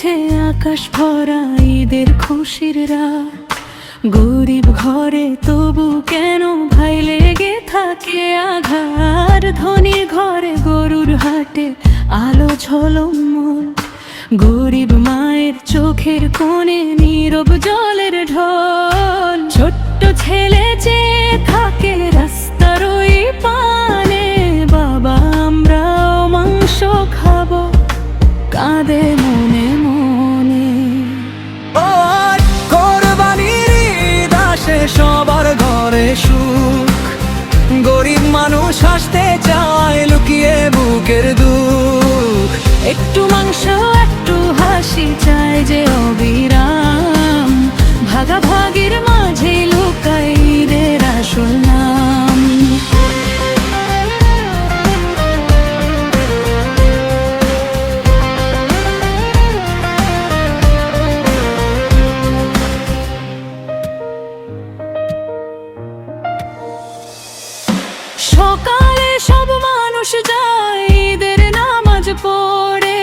জমেছে আকাশ ভরা ঈদের খুশির রাত। গরিব ঘরে তবু কেন ভাই লেগে থাকে আঘাত। ধনীর ঘরে গরুর হাটে আলো ঝলমল, গরিব মায়ের চোখের কোণে নীরব জলের ঢল। ছোট্ট ছেলে চেয়ে থাকে রাস্তার ওই পানে, বাবা আমরাও মাংস খাবো, কাঁদে মনে মনে। কোরবানির ঈদ আসে সবার ঘরে সুখ, গরিব মানুষ হাসতে চায় লুকিয়ে বুকের দুঃখ। একটু মাংস একটু হাসি চায় যে অবিরাম, ভাগাভাগির মাঝে লুকায় ঈদের আসল নাম। সকালে সব মানুষ যায় ঈদের নামাজ পড়ে,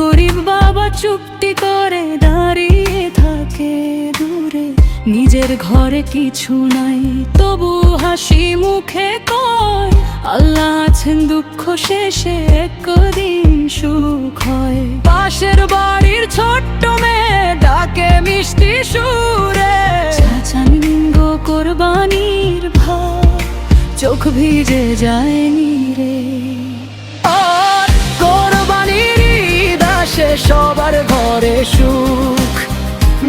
গরিব বাবা চুপটি করে দাঁড়িয়ে থাকে দূরে। নিজের ঘরে কিছু নাই তবু হাসি মুখে কয়, আল্লাহ আছেন দুঃখ শেষে একদিন সুখ হয়। পাশের বাড়ির ছোট্ট মেয়ে ডাকে মিষ্টি সুরে, চাচান কোরবানির ভাই, চোখ ভিজে যায়নি রে। আর কোরবানির ঈদ আসে সবার ঘরে সুখ,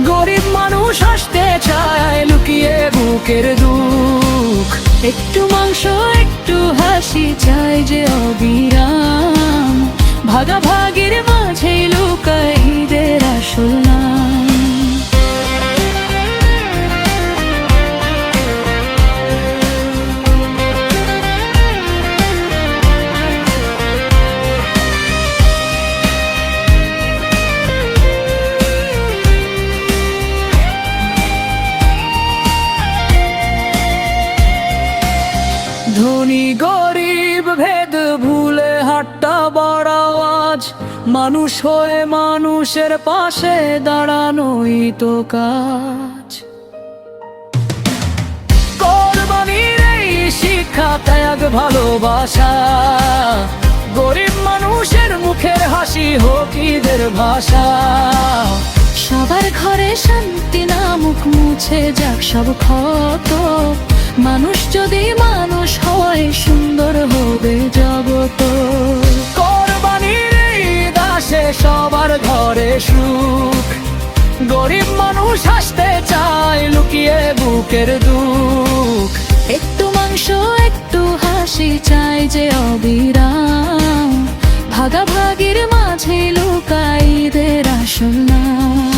গরিব মানুষ হাসতে চায় লুকিয়ে বুকের দুঃখ। একটু মাংস একটু হাসি চাই যে অবিরাম, ভাগাভাগির মাঝে লুকায় ঈদের আসল নাম। ধনী গরিব ভেদ ভুলে হাট্টা বড় আওয়াজ, মানুষ হয়ে মানুষের পাশে দাঁড়ানোই তো কাজ। কোরবানির এই শিক্ষা ত্যাগ ভালোবাসা, গরিব মানুষের মুখের হাসি হোক ঈদের ভাষা। সবার ঘরে শান্তি নামুক, মুছে যাক সব ক্ষত। মানুষ যদি মানুষ হয় সুন্দর হবে জগত। কোরবানির ঈদ আসে সবার ঘরে সুখ, গরিব মানুষ হাসতে চায় লুকিয়ে বুকের দুঃখ। একটু মাংস একটু হাসি চাই যে অবিরাম, ভাগাভাগির মাঝে লুকায় ঈদের আসল নাম।